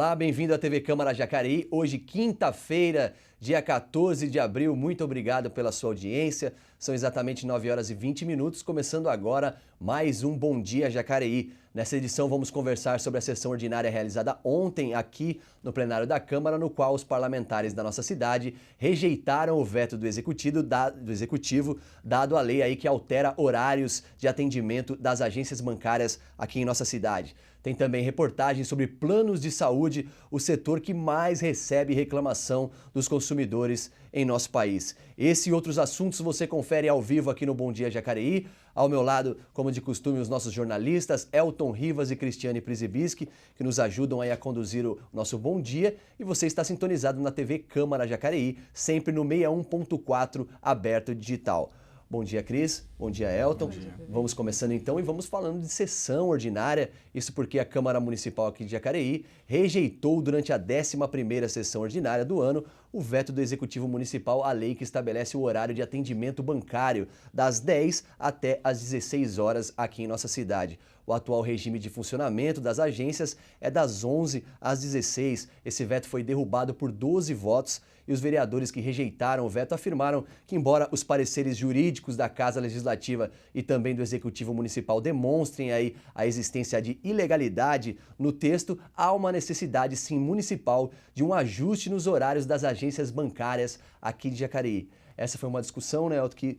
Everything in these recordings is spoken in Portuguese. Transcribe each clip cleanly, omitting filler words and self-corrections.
Olá, bem-vindo à TV Câmara Jacareí. Hoje, quinta-feira, dia 14 de abril. Muito obrigado pela sua audiência. São exatamente 9 horas e 20 minutos, começando agora mais um Bom Dia Jacareí. Nessa edição vamos conversar sobre a sessão ordinária realizada ontem aqui no plenário da Câmara, no qual os parlamentares da nossa cidade rejeitaram o veto do Executivo dado a lei aí que altera horários de atendimento das agências bancárias aqui em nossa cidade. Tem também reportagem sobre planos de saúde, o setor que mais recebe reclamação dos consumidores em nosso país. Esse e outros assuntos você confere ao vivo aqui no Bom Dia Jacareí. Ao meu lado, como de costume, os nossos jornalistas Elton Rivas e Cristiane Przybyski, que nos ajudam aí a conduzir o nosso Bom Dia. E você está sintonizado na TV Câmara Jacareí, sempre no 61.4 aberto digital. Bom dia, Cris. Bom dia, Elton. Bom dia. Vamos começando então e vamos falando de sessão ordinária. Isso porque a Câmara Municipal aqui de Jacareí rejeitou durante a 11ª sessão ordinária do ano o veto do Executivo Municipal à lei que estabelece o horário de atendimento bancário das 10 até as 16 horas aqui em nossa cidade. O atual regime de funcionamento das agências é das 11 às 16. Esse veto foi derrubado por 12 votos e os vereadores que rejeitaram o veto afirmaram que, embora os pareceres jurídicos da Casa Legislativa e também do Executivo Municipal demonstrem aí a existência de ilegalidade no texto, há uma necessidade sim municipal de um ajuste nos horários das agências bancárias aqui de Jacareí. Essa foi uma discussão, né, Elton, que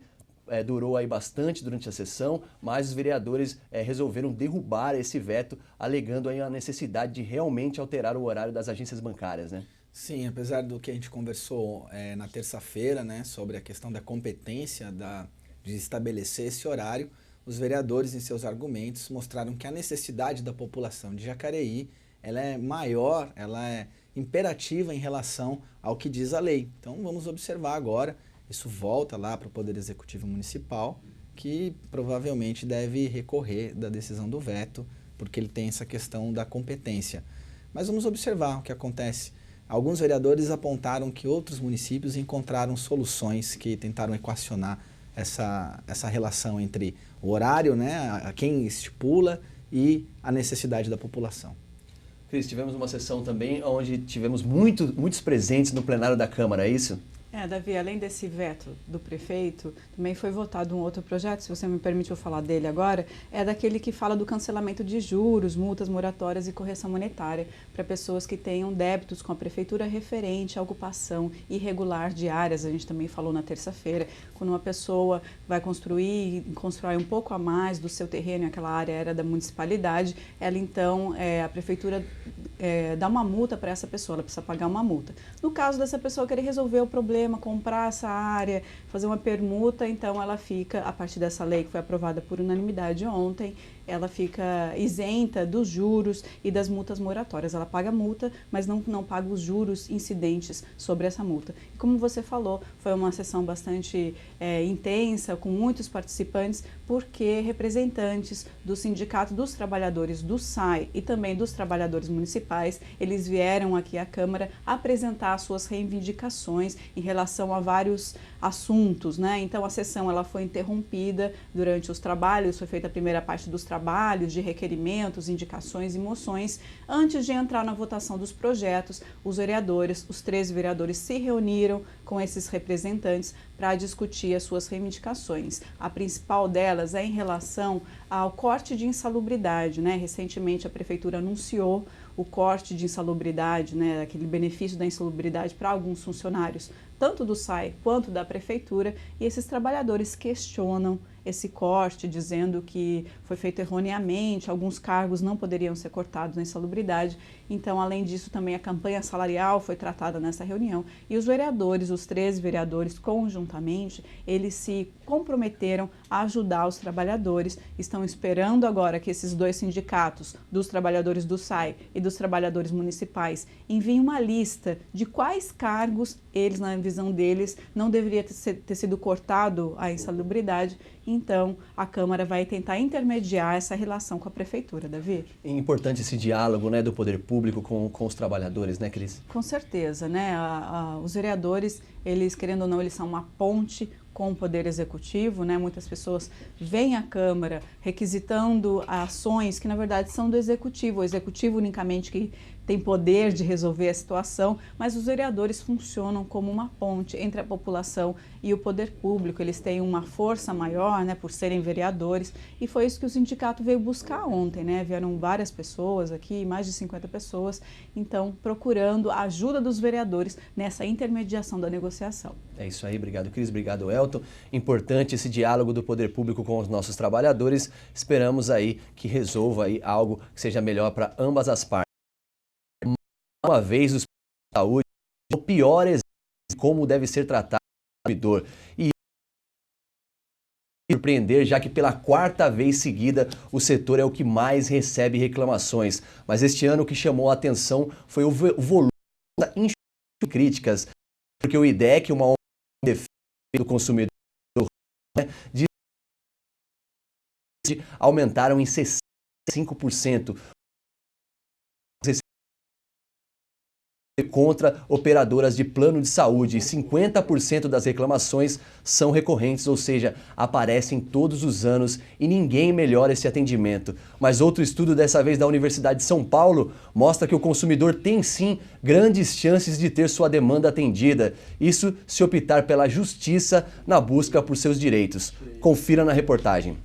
durou aí bastante durante a sessão, mas os vereadores resolveram derrubar esse veto, alegando aí a necessidade de realmente alterar o horário das agências bancárias, né? Sim, apesar do que a gente conversou na terça-feira, né, sobre a questão da competência de estabelecer esse horário, os vereadores em seus argumentos mostraram que a necessidade da população de Jacareí ela é maior, ela é imperativa em relação ao que diz a lei. Então vamos observar agora, isso volta lá para o Poder Executivo Municipal, que provavelmente deve recorrer da decisão do veto, porque ele tem essa questão da competência. Mas vamos observar o que acontece. Alguns vereadores apontaram que outros municípios encontraram soluções que tentaram equacionar essa relação entre o horário, né, a quem estipula, e a necessidade da população. Cris, tivemos uma sessão também onde tivemos muitos presentes no plenário da Câmara, é isso? Davi, além desse veto do prefeito, também foi votado um outro projeto, se você me permite eu falar dele agora, é daquele que fala do cancelamento de juros, multas moratórias e correção monetária para pessoas que tenham débitos com a prefeitura referente à ocupação irregular de áreas. A gente também falou na terça-feira, quando uma pessoa vai constrói um pouco a mais do seu terreno, aquela área era da municipalidade, ela então, a prefeitura dá uma multa para essa pessoa, ela precisa pagar uma multa. No caso dessa pessoa querer resolver o problema, comprar essa área, fazer uma permuta, então ela fica, a partir dessa lei que foi aprovada por unanimidade ontem, ela fica isenta dos juros e das multas moratórias. Ela paga a multa, mas não paga os juros incidentes sobre essa multa. E como você falou, foi uma sessão bastante intensa, com muitos participantes, porque representantes do Sindicato dos Trabalhadores do SAI e também dos trabalhadores municipais, eles vieram aqui à Câmara apresentar suas reivindicações em relação a vários assuntos, né? Então a sessão ela foi interrompida durante os trabalhos, foi feita a primeira parte dos trabalhos de requerimentos, indicações e moções. Antes de entrar na votação dos projetos, os vereadores, os 13 vereadores se reuniram com esses representantes para discutir as suas reivindicações. A principal delas é em relação ao corte de insalubridade, né? Recentemente a prefeitura anunciou o corte de insalubridade, né, aquele benefício da insalubridade para alguns funcionários, tanto do SAI quanto da prefeitura, e esses trabalhadores questionam esse corte, dizendo que foi feito erroneamente, alguns cargos não poderiam ser cortados na insalubridade. Então, além disso, também a campanha salarial foi tratada nessa reunião. E os vereadores, os 13 vereadores, conjuntamente, eles se comprometeram a ajudar os trabalhadores. Estão esperando agora que esses dois sindicatos, dos trabalhadores do SAI e dos trabalhadores municipais, enviem uma lista de quais cargos eles, na visão deles, não deveria ter sido cortado a insalubridade. Então, a Câmara vai tentar intermediar essa relação com a Prefeitura, Davi. É importante esse diálogo, né, do poder público com os trabalhadores, né, Cris? Com certeza, né? Os vereadores, eles, querendo ou não, eles são uma ponte com o Poder Executivo, né? Muitas pessoas vêm à Câmara requisitando ações que, na verdade, são do Executivo. O Executivo unicamente que tem poder de resolver a situação, mas os vereadores funcionam como uma ponte entre a população e o poder público. Eles têm uma força maior, né, por serem vereadores, e foi isso que o sindicato veio buscar ontem, né? Vieram várias pessoas aqui, mais de 50 pessoas, então procurando a ajuda dos vereadores nessa intermediação da negociação. É isso aí, obrigado Cris, obrigado Elton. Importante esse diálogo do poder público com os nossos trabalhadores. Esperamos aí que resolva aí algo que seja melhor para ambas as partes. Uma vez os de saúde, o pior exemplo de como deve ser tratado o consumidor. E surpreender, já que pela quarta vez seguida o setor é o que mais recebe reclamações. Mas este ano o que chamou a atenção foi o volume de críticas, porque o IDEC, uma ONG de defesa do consumidor, aumentaram em 65% contra operadoras de plano de saúde. 50% das reclamações são recorrentes, ou seja, aparecem todos os anos e ninguém melhora esse atendimento. Mas outro estudo, dessa vez da Universidade de São Paulo, mostra que o consumidor tem sim grandes chances de ter sua demanda atendida. Isso se optar pela justiça na busca por seus direitos. Confira na reportagem.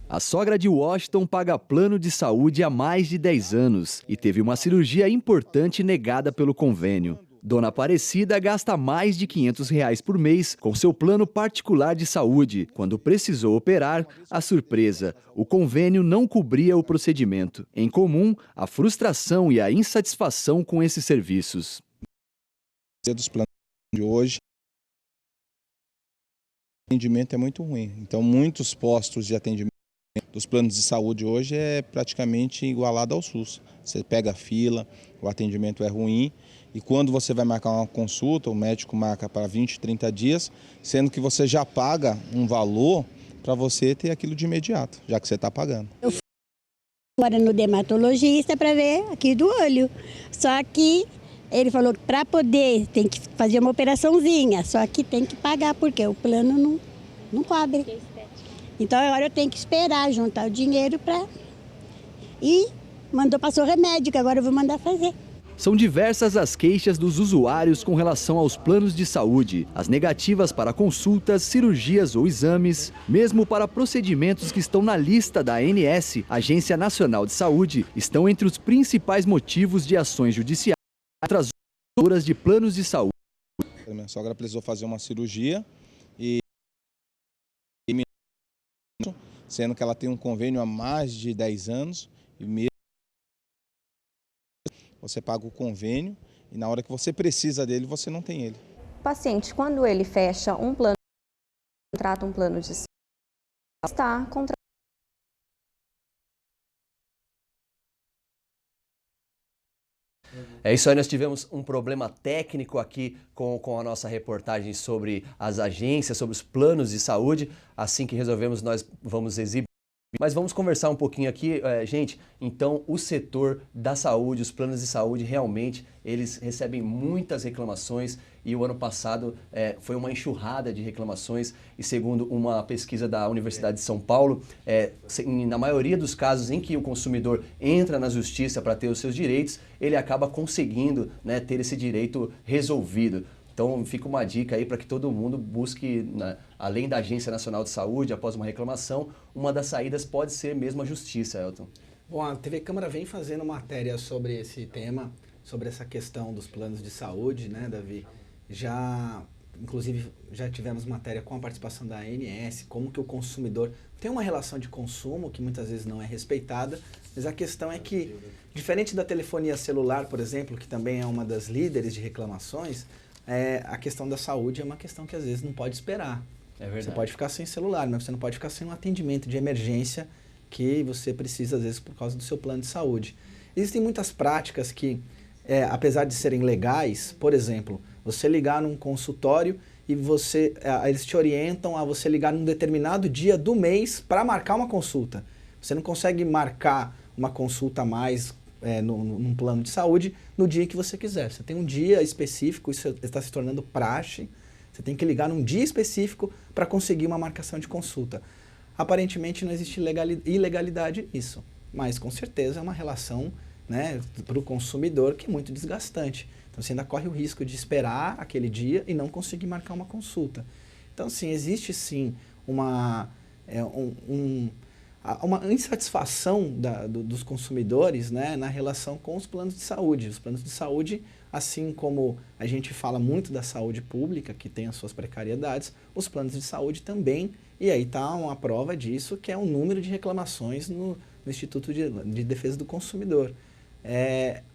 A sogra de Washington paga plano de saúde há mais de 10 anos e teve uma cirurgia importante negada pelo convênio. Dona Aparecida gasta mais de R$500 por mês com seu plano particular de saúde. Quando precisou operar, a surpresa, o convênio não cobria o procedimento. Em comum, a frustração e a insatisfação com esses serviços. Dos planos de hoje, o atendimento é muito ruim. Então, muitos postos de atendimento dos planos de saúde hoje é praticamente igualado ao SUS. Você pega a fila, o atendimento é ruim e quando você vai marcar uma consulta, o médico marca para 20, 30 dias, sendo que você já paga um valor para você ter aquilo de imediato, já que você está pagando. Eu fui agora no dermatologista para ver aqui do olho, só que ele falou que para poder tem que fazer uma operaçãozinha, só que tem que pagar porque o plano não cobre. Então agora eu tenho que esperar juntar o dinheiro para... E passou remédio, que agora eu vou mandar fazer. São diversas as queixas dos usuários com relação aos planos de saúde. As negativas para consultas, cirurgias ou exames, mesmo para procedimentos que estão na lista da ANS, Agência Nacional de Saúde, estão entre os principais motivos de ações judiciais contra as operadoras de planos de saúde. Minha sogra precisou fazer uma cirurgia sendo que ela tem um convênio há mais de 10 anos, e mesmo você paga o convênio e na hora que você precisa dele, você não tem ele. O paciente, quando ele fecha um plano, contrata um plano de saúde, está contratando. É isso aí, nós tivemos um problema técnico aqui com a nossa reportagem sobre as agências, sobre os planos de saúde. Assim que resolvemos, nós vamos exibir. Mas vamos conversar um pouquinho aqui, gente. Então, o setor da saúde, os planos de saúde, realmente, eles recebem muitas reclamações e o ano passado foi uma enxurrada de reclamações e segundo uma pesquisa da Universidade de São Paulo, na maioria dos casos em que o consumidor entra na justiça para ter os seus direitos, ele acaba conseguindo, né, ter esse direito resolvido. Então fica uma dica aí para que todo mundo busque, né, além da Agência Nacional de Saúde, após uma reclamação, uma das saídas pode ser mesmo a justiça, Elton. Bom, a TV Câmara vem fazendo matéria sobre esse tema, sobre essa questão dos planos de saúde, né, Davi? Inclusive, já tivemos matéria com a participação da ANS, como que o consumidor tem uma relação de consumo que muitas vezes não é respeitada, mas a questão é que, diferente da telefonia celular, por exemplo, que também é uma das líderes de reclamações, a questão da saúde é uma questão que às vezes não pode esperar. É verdade. Você pode ficar sem celular, mas você não pode ficar sem um atendimento de emergência que você precisa às vezes por causa do seu plano de saúde. Existem muitas práticas que, apesar de serem legais, por exemplo, você ligar num consultório e eles te orientam a você ligar num determinado dia do mês para marcar uma consulta. Você não consegue marcar uma consulta a mais num plano de saúde no dia que você quiser. Você tem um dia específico, isso está se tornando praxe, você tem que ligar num dia específico para conseguir uma marcação de consulta. Aparentemente não existe ilegalidade nisso, mas com certeza é uma relação né, para o consumidor, que é muito desgastante. Então, você ainda corre o risco de esperar aquele dia e não conseguir marcar uma consulta. Então, sim, existe sim uma insatisfação dos consumidores, né, na relação com os planos de saúde. Os planos de saúde, assim como a gente fala muito da saúde pública, que tem as suas precariedades, os planos de saúde também, e aí está uma prova disso, que é o número de reclamações no Instituto de Defesa do Consumidor.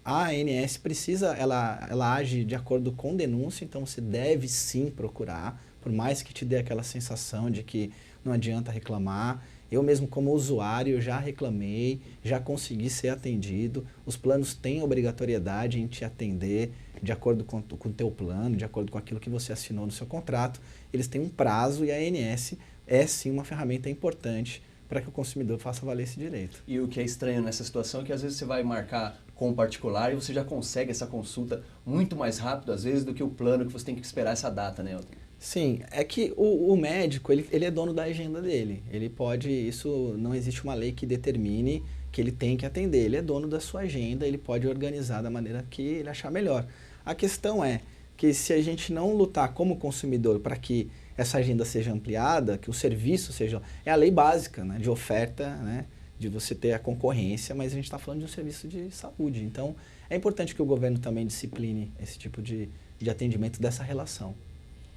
A ANS precisa, ela age de acordo com denúncia, então você deve sim procurar, por mais que te dê aquela sensação de que não adianta reclamar. Eu mesmo como usuário já reclamei, já consegui ser atendido. Os planos têm obrigatoriedade em te atender de acordo com o teu plano, de acordo com aquilo que você assinou no seu contrato. Eles têm um prazo e a ANS é sim uma ferramenta importante para que o consumidor faça valer esse direito. E o que é estranho nessa situação é que às vezes você vai marcar com o particular e você já consegue essa consulta muito mais rápido, às vezes, do que o plano que você tem que esperar essa data, né, Elton? Sim, é que o médico, ele é dono da agenda dele. Ele pode, isso não existe uma lei que determine que ele tem que atender. Ele é dono da sua agenda, ele pode organizar da maneira que ele achar melhor. A questão é que se a gente não lutar como consumidor para que essa agenda seja ampliada, que o serviço seja... É a lei básica, né, de oferta, né, de você ter a concorrência, mas a gente está falando de um serviço de saúde. Então, é importante que o governo também discipline esse tipo de atendimento dessa relação.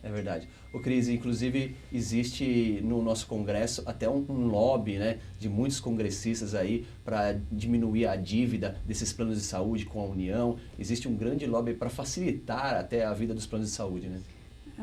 É verdade. O Cris, inclusive, existe no nosso Congresso até um lobby, né, de muitos congressistas aí para diminuir a dívida desses planos de saúde com a União. Existe um grande lobby para facilitar até a vida dos planos de saúde, né?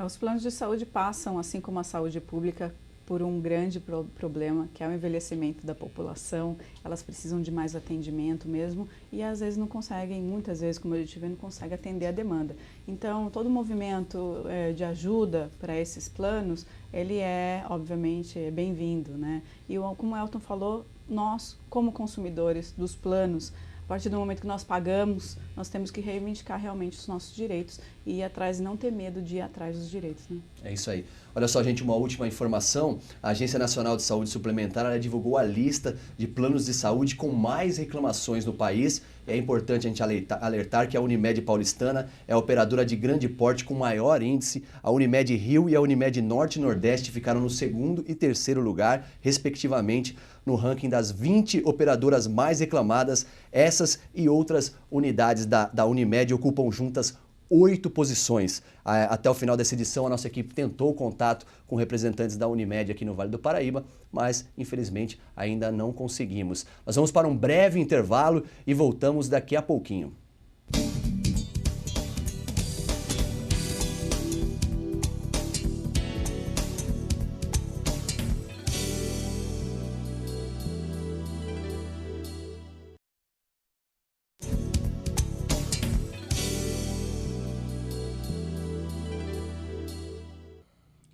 Os planos de saúde passam, assim como a saúde pública, por um grande problema, que é o envelhecimento da população. Elas precisam de mais atendimento mesmo e às vezes não conseguem, muitas vezes, como a gente vê, não consegue atender a demanda. Então, todo movimento de ajuda para esses planos, ele é, obviamente, bem-vindo, né? E como o Elton falou, nós, como consumidores dos planos, a partir do momento que nós pagamos, nós temos que reivindicar realmente os nossos direitos e ir atrás e não ter medo de ir atrás dos direitos, né? É isso aí. Olha só, gente, uma última informação. A Agência Nacional de Saúde Suplementar, ela divulgou a lista de planos de saúde com mais reclamações no país. É importante a gente alertar que a Unimed Paulistana é a operadora de grande porte com maior índice. A Unimed Rio e a Unimed Norte e Nordeste ficaram no 2º e 3º lugar, respectivamente, no ranking das 20 operadoras mais reclamadas. Essas e outras unidades da Unimed ocupam juntas 8 posições. Até o final dessa edição, a nossa equipe tentou contato com representantes da Unimed aqui no Vale do Paraíba, mas, infelizmente, ainda não conseguimos. Nós vamos para um breve intervalo e voltamos daqui a pouquinho.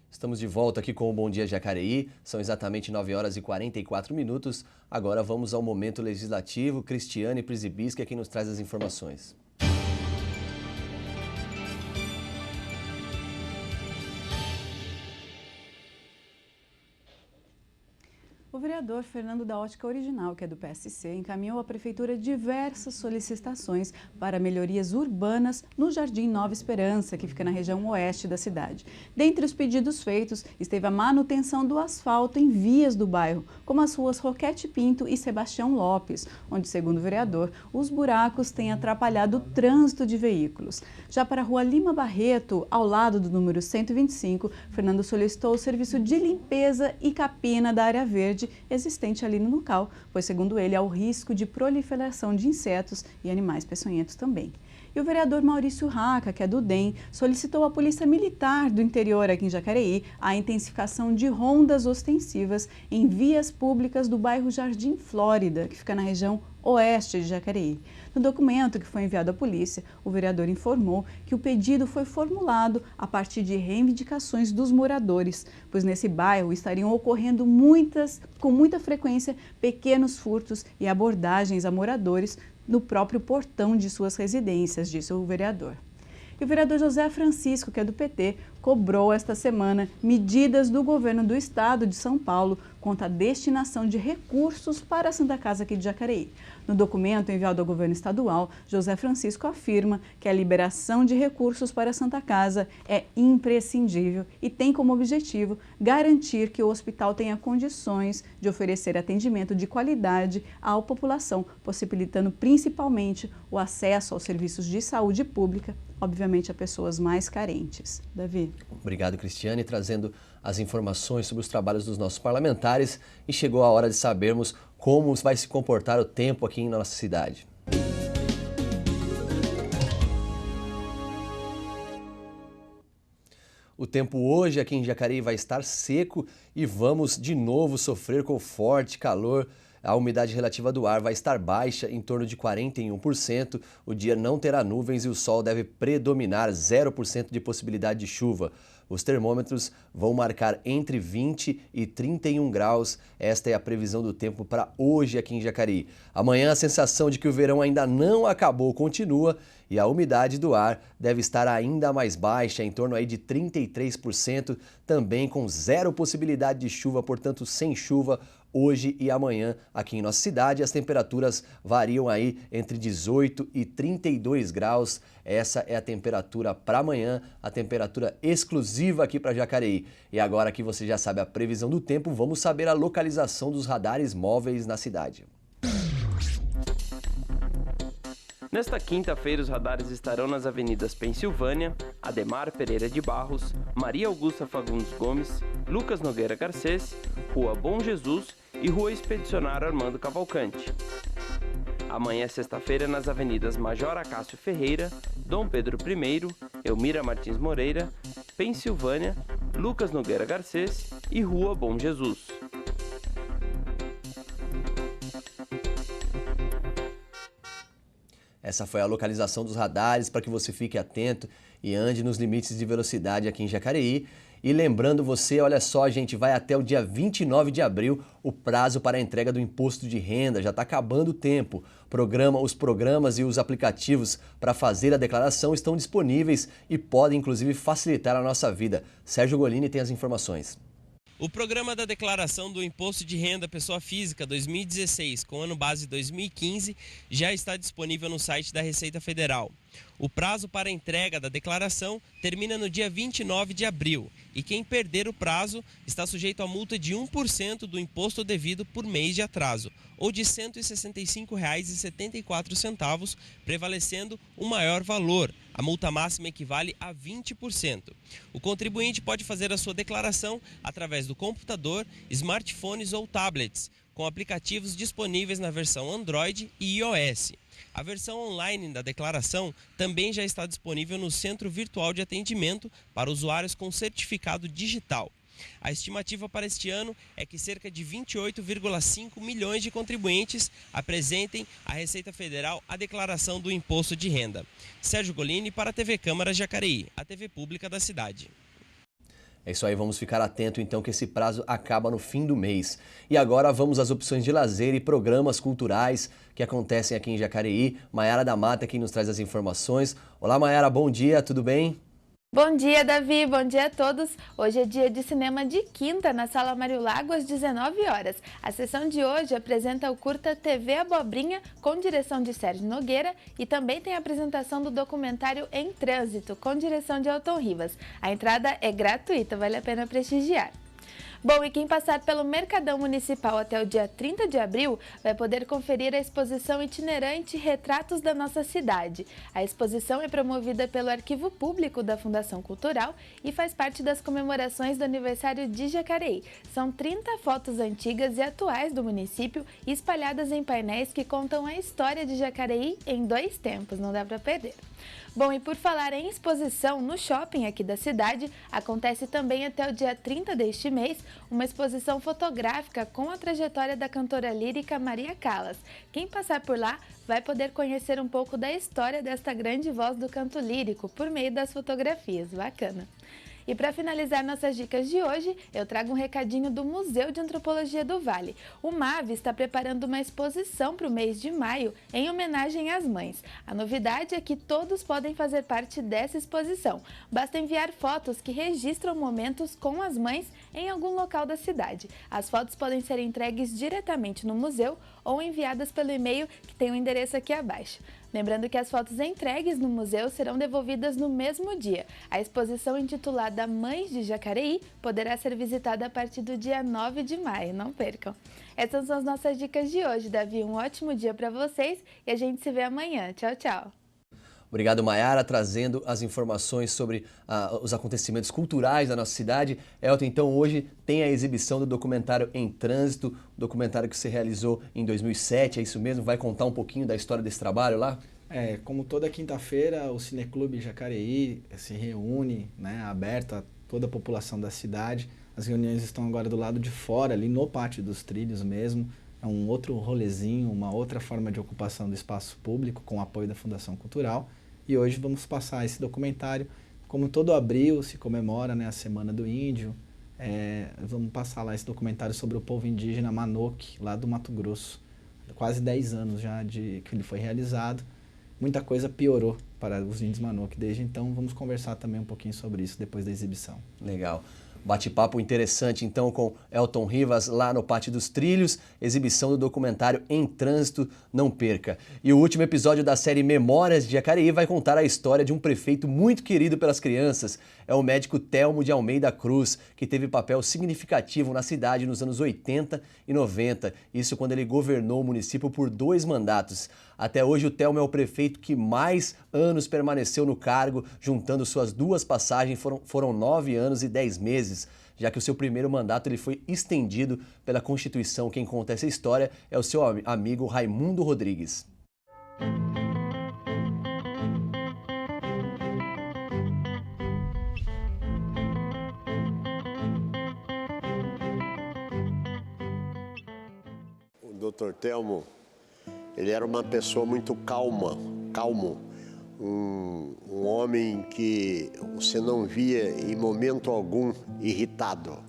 Estamos de volta aqui com o Bom Dia Jacareí, são exatamente 9 horas e 44 minutos. Agora vamos ao momento legislativo. Cristiane Prisibischi é quem nos traz as informações. O vereador Fernando da Ótica Original, que é do PSC, encaminhou à Prefeitura diversas solicitações para melhorias urbanas no Jardim Nova Esperança, que fica na região oeste da cidade. Dentre os pedidos feitos, esteve a manutenção do asfalto em vias do bairro, como as ruas Roquete Pinto e Sebastião Lopes, onde, segundo o vereador, os buracos têm atrapalhado o trânsito de veículos. Já para a rua Lima Barreto, ao lado do número 125, Fernando solicitou o serviço de limpeza e capina da área verde existente ali no local, pois, segundo ele, há o risco de proliferação de insetos e animais peçonhentos também. E o vereador Maurício Raca, que é do DEM, solicitou à Polícia Militar do interior aqui em Jacareí a intensificação de rondas ostensivas em vias públicas do bairro Jardim Flórida, que fica na região oeste de Jacareí. No documento que foi enviado à polícia, o vereador informou que o pedido foi formulado a partir de reivindicações dos moradores, pois nesse bairro estariam ocorrendo com muita frequência pequenos furtos e abordagens a moradores no próprio portão de suas residências, disse o vereador. E o vereador José Francisco, que é do PT, cobrou esta semana medidas do governo do estado de São Paulo conta a destinação de recursos para a Santa Casa aqui de Jacareí. No documento enviado ao governo estadual, José Francisco afirma que a liberação de recursos para a Santa Casa é imprescindível e tem como objetivo garantir que o hospital tenha condições de oferecer atendimento de qualidade à população, possibilitando principalmente o acesso aos serviços de saúde pública, obviamente a pessoas mais carentes. Davi. Obrigado, Cristiane, trazendo as informações sobre os trabalhos dos nossos parlamentares, e chegou a hora de sabermos como vai se comportar o tempo aqui em nossa cidade. O tempo hoje aqui em Jacareí vai estar seco e vamos de novo sofrer com forte calor. A umidade relativa do ar vai estar baixa, em torno de 41%. O dia não terá nuvens e o sol deve predominar, 0% de possibilidade de chuva. Os termômetros vão marcar entre 20 e 31 graus. Esta é a previsão do tempo para hoje aqui em Jacareí. Amanhã a sensação de que o verão ainda não acabou continua e a umidade do ar deve estar ainda mais baixa, em torno aí de 33%, também com 0 possibilidade de chuva, portanto sem chuva hoje e amanhã aqui em nossa cidade. As temperaturas variam aí entre 18 e 32 graus. Essa é a temperatura para amanhã, a temperatura exclusiva aqui para Jacareí. E agora que você já sabe a previsão do tempo, vamos saber a localização dos radares móveis na cidade. Nesta quinta-feira, os radares estarão nas avenidas Pensilvânia, Ademar Pereira de Barros, Maria Augusta Fagundes Gomes, Lucas Nogueira Garcês, Rua Bom Jesus e Rua Expedicionário Armando Cavalcante. Amanhã, sexta-feira, nas avenidas Major Acácio Ferreira, Dom Pedro I, Elmira Martins Moreira, Pensilvânia, Lucas Nogueira Garcês e Rua Bom Jesus. Essa foi a localização dos radares para que você fique atento e ande nos limites de velocidade aqui em Jacareí. E lembrando você, olha só, gente, vai até o dia 29 de abril o prazo para a entrega do imposto de renda. Já está acabando o tempo. Os programas e os aplicativos para fazer a declaração estão disponíveis e podem, inclusive, facilitar a nossa vida. Sérgio Golini tem as informações. O programa da declaração do Imposto de Renda Pessoa Física 2016, com ano base 2015, já está disponível no site da Receita Federal. O prazo para a entrega da declaração termina no dia 29 de abril e quem perder o prazo está sujeito a multa de 1% do imposto devido por mês de atraso, ou de R$ 165,74, prevalecendo o maior valor. A multa máxima equivale a 20%. O contribuinte pode fazer a sua declaração através do computador, smartphones ou tablets, com aplicativos disponíveis na versão Android e iOS. A versão online da declaração também já está disponível no Centro Virtual de Atendimento para usuários com certificado digital. A estimativa para este ano é que cerca de 28,5 milhões de contribuintes apresentem à Receita Federal a declaração do imposto de renda. Sérgio Golini para a TV Câmara Jacareí, a TV pública da cidade. É isso aí, vamos ficar atento então que esse prazo acaba no fim do mês. E agora vamos às opções de lazer e programas culturais que acontecem aqui em Jacareí. Maiara da Mata quem nos traz as informações. Olá Maiara, bom dia, tudo bem? Bom dia, Davi. Bom dia a todos. Hoje é dia de cinema de quinta na Sala Mário Lago às 19 horas. A sessão de hoje apresenta o curta TV Abobrinha com direção de Sérgio Nogueira e também tem a apresentação do documentário Em Trânsito com direção de Elton Rivas. A entrada é gratuita, vale a pena prestigiar. Bom, e quem passar pelo Mercadão Municipal até o dia 30 de abril vai poder conferir a exposição itinerante Retratos da Nossa Cidade. A exposição é promovida pelo Arquivo Público da Fundação Cultural e faz parte das comemorações do aniversário de Jacareí. São 30 fotos antigas e atuais do município espalhadas em painéis que contam a história de Jacareí em 2 tempos, não dá para perder. Bom, e por falar em exposição, no shopping aqui da cidade, acontece também até o dia 30 deste mês uma exposição fotográfica com a trajetória da cantora lírica Maria Callas. Quem passar por lá vai poder conhecer um pouco da história desta grande voz do canto lírico por meio das fotografias. Bacana! E para finalizar nossas dicas de hoje, eu trago um recadinho do Museu de Antropologia do Vale. O MAV está preparando uma exposição para o mês de maio em homenagem às mães. A novidade é que todos podem fazer parte dessa exposição. Basta enviar fotos que registram momentos com as mães em algum local da cidade. As fotos podem ser entregues diretamente no museu ou enviadas pelo e-mail que tem o endereço aqui abaixo. Lembrando que as fotos entregues no museu serão devolvidas no mesmo dia. A exposição intitulada Mães de Jacareí poderá ser visitada a partir do dia 9 de maio, não percam. Essas são as nossas dicas de hoje, Davi. Um ótimo dia para vocês e a gente se vê amanhã. Tchau, tchau. Obrigado, Maiara, trazendo as informações sobre os acontecimentos culturais da nossa cidade. Elton, então hoje tem a exibição do documentário Em Trânsito, documentário que você realizou em 2007, é isso mesmo? Vai contar um pouquinho da história desse trabalho lá? Como toda quinta-feira, o Cineclube Jacareí se reúne, né, aberto a toda a população da cidade. As reuniões estão agora do lado de fora, ali no Pátio dos Trilhos mesmo. É um outro rolezinho, uma outra forma de ocupação do espaço público com o apoio da Fundação Cultural. E hoje vamos passar esse documentário. Como todo abril se comemora, né, a Semana do Índio, vamos passar lá esse documentário sobre o povo indígena Manoque, lá do Mato Grosso. Quase 10 anos já que ele foi realizado. Muita coisa piorou para os índios Manoque desde então. Vamos conversar também um pouquinho sobre isso depois da exibição. Legal. Bate-papo interessante, então, com Elton Rivas, lá no Pátio dos Trilhos, exibição do documentário Em Trânsito, não perca. E o último episódio da série Memórias de Jacareí vai contar a história de um prefeito muito querido pelas crianças. É o médico Telmo de Almeida Cruz, que teve papel significativo na cidade nos anos 80 e 90, isso quando ele governou o município por 2 mandatos. Até hoje, o Telmo é o prefeito que mais anos permaneceu no cargo, juntando suas 2 passagens, foram 9 anos e 10 meses, já que o seu primeiro mandato ele foi estendido pela Constituição. Quem conta essa história é o seu amigo Raimundo Rodrigues. O Dr. Telmo, ele era uma pessoa muito calmo, um homem que você não via em momento algum irritado.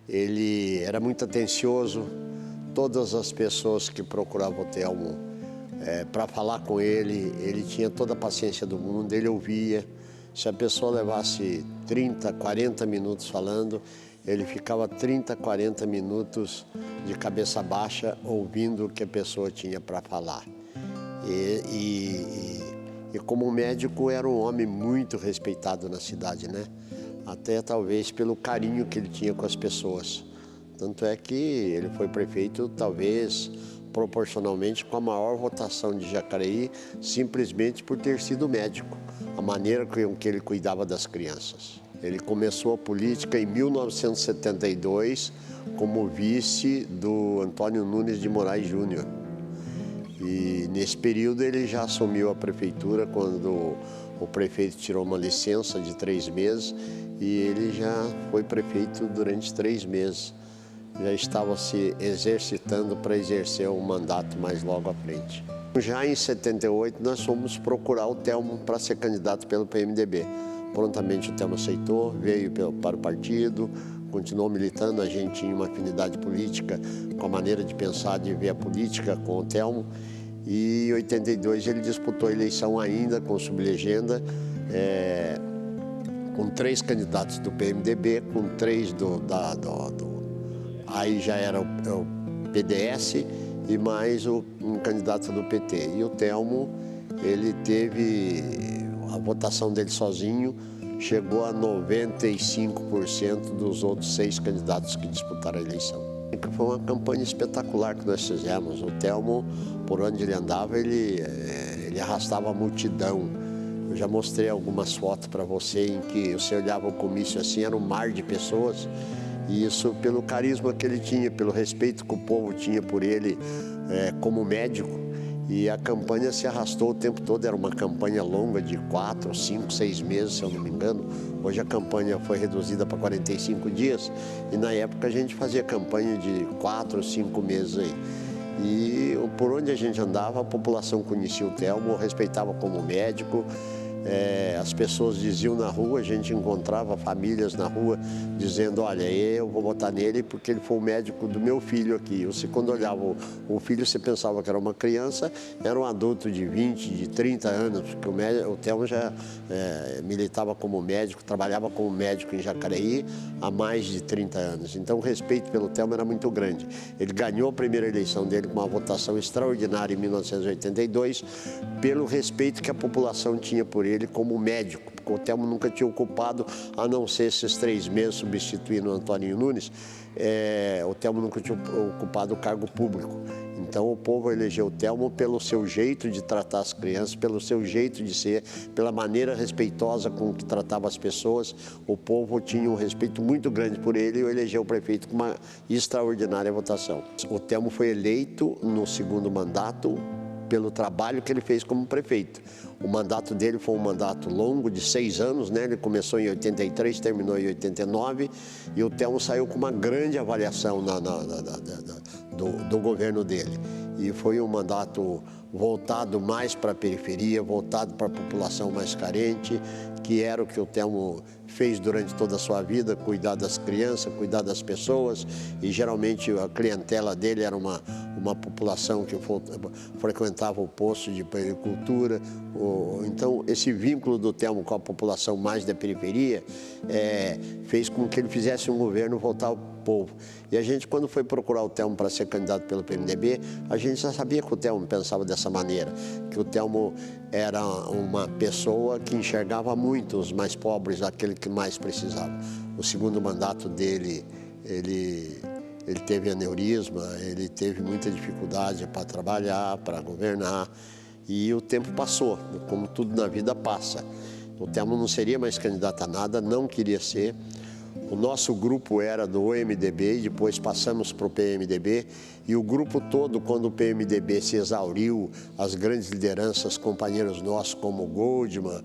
Ele era muito atencioso, todas as pessoas que procuravam o Telmo para falar com ele tinha toda a paciência do mundo, ele ouvia. Se a pessoa levasse 30, 40 minutos falando, ele ficava 30, 40 minutos de cabeça baixa ouvindo o que a pessoa tinha para falar. E como médico era um homem muito respeitado na cidade, né? Até talvez pelo carinho que ele tinha com as pessoas. Tanto é que ele foi prefeito talvez proporcionalmente com a maior votação de Jacareí, simplesmente por ter sido médico, a maneira com que ele cuidava das crianças. Ele começou a política em 1972 como vice do Antônio Nunes de Moraes Júnior. E nesse período ele já assumiu a prefeitura quando o prefeito tirou uma licença de 3 meses e ele já foi prefeito durante 3 meses. Já estava se exercitando para exercer um mandato mais logo à frente. Já em 78 nós fomos procurar o Telmo para ser candidato pelo PMDB. Prontamente o Telmo aceitou, veio para o partido, continuou militando, a gente tinha uma afinidade política com a maneira de pensar, de ver a política com o Telmo. E em 82 ele disputou a eleição ainda com sublegenda, com 3 candidatos do PMDB, com 3 aí já era o PDS e mais um candidato do PT. E o Telmo, ele teve a votação dele sozinho, chegou a 95% dos outros 6 candidatos que disputaram a eleição. Foi uma campanha espetacular que nós fizemos. O Telmo, por onde ele andava, ele arrastava a multidão. Eu já mostrei algumas fotos para você em que você olhava o comício assim, era um mar de pessoas. E isso pelo carisma que ele tinha, pelo respeito que o povo tinha por ele como médico. E a campanha se arrastou o tempo todo, era uma campanha longa de 4, 5, 6 meses, se eu não me engano. Hoje a campanha foi reduzida para 45 dias e na época a gente fazia campanha de 4, 5 meses aí. E por onde a gente andava, a população conhecia o Telmo, respeitava como médico as pessoas diziam na rua, a gente encontrava famílias na rua dizendo, olha, eu vou votar nele porque ele foi o médico do meu filho aqui. Você, quando olhava o filho, você pensava que era uma criança, era um adulto de 20, de 30 anos, porque o Thelmo já militava como médico, trabalhava como médico em Jacareí há mais de 30 anos. Então o respeito pelo Thelmo era muito grande. Ele ganhou a primeira eleição dele com uma votação extraordinária em 1982, pelo respeito que a população tinha por ele como médico, porque o Thelmo nunca tinha ocupado, a não ser esses 3 meses substituindo o Antônio Nunes, o Thelmo nunca tinha ocupado o cargo público. Então o povo elegeu o Thelmo pelo seu jeito de tratar as crianças, pelo seu jeito de ser, pela maneira respeitosa com que tratava as pessoas. O povo tinha um respeito muito grande por ele e elegeu o prefeito com uma extraordinária votação. O Thelmo foi eleito no segundo mandato pelo trabalho que ele fez como prefeito. O mandato dele foi um mandato longo, de 6 anos, né? Ele começou em 83, terminou em 89, e o Thelmo saiu com uma grande avaliação do governo dele. E foi um mandato voltado mais para a periferia, voltado para a população mais carente, que era o que o Thelmo fez durante toda a sua vida, cuidar das crianças, cuidar das pessoas, e geralmente a clientela dele era uma população que frequentava o posto de agricultura. Então, esse vínculo do Thelmo com a população mais da periferia fez com que ele fizesse um governo voltar ao povo. E a gente, quando foi procurar o Thelmo para ser candidato pelo PMDB, a gente já sabia que o Thelmo pensava dessa maneira, que o Thelmo era uma pessoa que enxergava muito os mais pobres, aquele que mais precisava. O segundo mandato dele, ele teve aneurisma, ele teve muita dificuldade para trabalhar, para governar, e o tempo passou, como tudo na vida passa. O Thelmo não seria mais candidato a nada, não queria ser. O nosso grupo era do MDB e depois passamos para o PMDB, e o grupo todo, quando o PMDB se exauriu, as grandes lideranças, companheiros nossos como o Goldman,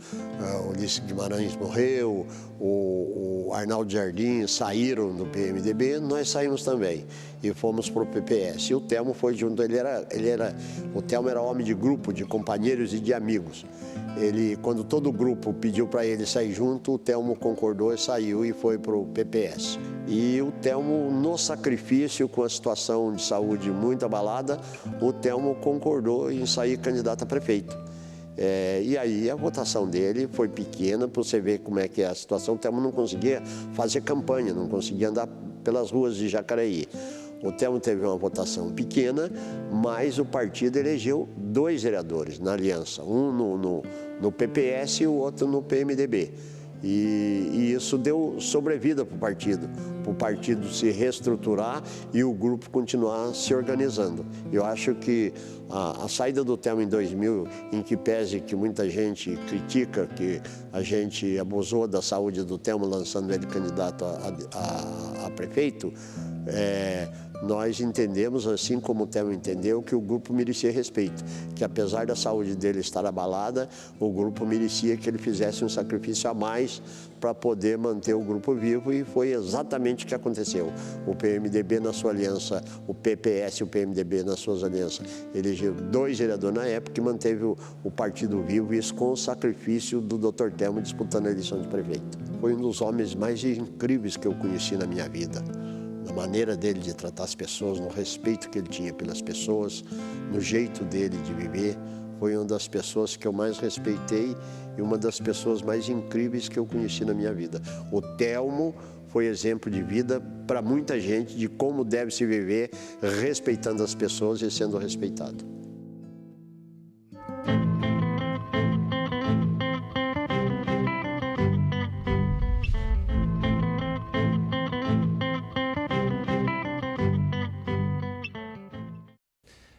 o Ulisses Guimarães morreu, o Arnaldo Jardim saíram do PMDB, nós saímos também e fomos para o PPS. E o Thelmo foi junto, o Thelmo era homem de grupo, de companheiros e de amigos. Quando todo o grupo pediu para ele sair junto, o Thelmo concordou e saiu e foi para o PPS. E o Thelmo, no sacrifício, com a situação de saúde muito abalada, o Thelmo concordou em sair candidato a prefeito. E aí a votação dele foi pequena, para você ver como é que é a situação. O Thelmo não conseguia fazer campanha, não conseguia andar pelas ruas de Jacareí. O Thelmo teve uma votação pequena, mas o partido elegeu 2 vereadores na aliança, um no PPS e o outro no PMDB. E isso deu sobrevida para o partido se reestruturar e o grupo continuar se organizando. Eu acho que a saída do Thelmo em 2000, em que pese que muita gente critica que a gente abusou da saúde do Thelmo lançando ele candidato a prefeito, nós entendemos, assim como o Thelmo entendeu, que o grupo merecia respeito, que apesar da saúde dele estar abalada, o grupo merecia que ele fizesse um sacrifício a mais para poder manter o grupo vivo, e foi exatamente o que aconteceu. O PMDB na sua aliança, o PPS e o PMDB nas suas alianças, elegeu 2 vereadores na época e manteve o partido vivo, isso com o sacrifício do Dr. Thelmo disputando a eleição de prefeito. Foi um dos homens mais incríveis que eu conheci na minha vida. Na maneira dele de tratar as pessoas, no respeito que ele tinha pelas pessoas, no jeito dele de viver. Foi uma das pessoas que eu mais respeitei e uma das pessoas mais incríveis que eu conheci na minha vida. O Thelmo foi exemplo de vida para muita gente de como deve se viver respeitando as pessoas e sendo respeitado.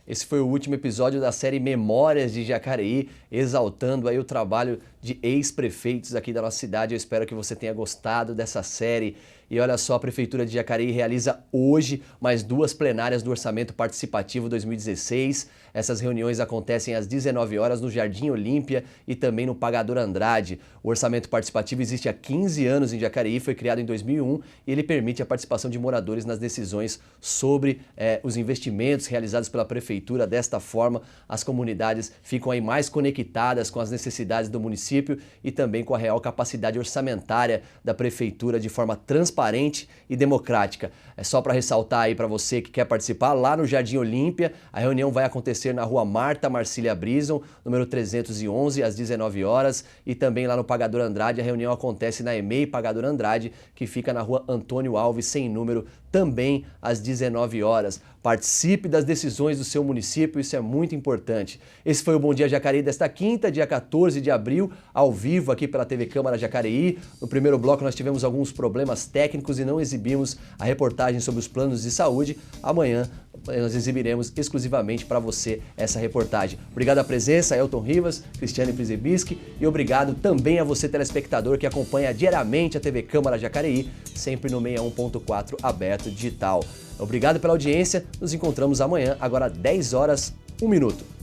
Esse foi o último episódio da série Memórias de Jacareí, exaltando aí o trabalho de ex-prefeitos aqui da nossa cidade. Eu espero que você tenha gostado dessa série. E olha só, a Prefeitura de Jacareí realiza hoje mais 2 plenárias do Orçamento Participativo 2016. Essas reuniões acontecem às 19 horas no Jardim Olímpia e também no Pagador Andrade. O Orçamento Participativo existe há 15 anos em Jacareí, foi criado em 2001 e ele permite a participação de moradores nas decisões sobre os investimentos realizados pela Prefeitura. Desta forma, as comunidades ficam aí mais conectadas com as necessidades do município município e também com a real capacidade orçamentária da prefeitura de forma transparente e democrática. É só para ressaltar aí para você que quer participar, lá no Jardim Olímpia, a reunião vai acontecer na rua Marta Marcília Brison, número 311, às 19 horas, e também lá no Pagador Andrade, a reunião acontece na EMEI Pagador Andrade, que fica na rua Antônio Alves, sem número, também às 19 horas. Participe das decisões do seu município, isso é muito importante. Esse foi o Bom Dia Jacareí desta quinta, dia 14 de abril, ao vivo aqui pela TV Câmara Jacareí. No primeiro bloco nós tivemos alguns problemas técnicos e não exibimos a reportagem sobre os planos de saúde. Amanhã nós exibiremos exclusivamente para você essa reportagem. Obrigado à presença, Elton Rivas, Cristiane Przybyski, e obrigado também a você, telespectador, que acompanha diariamente a TV Câmara Jacareí, sempre no 61.4 aberto digital. Obrigado pela audiência, nos encontramos amanhã, agora 10 horas, 1 minuto.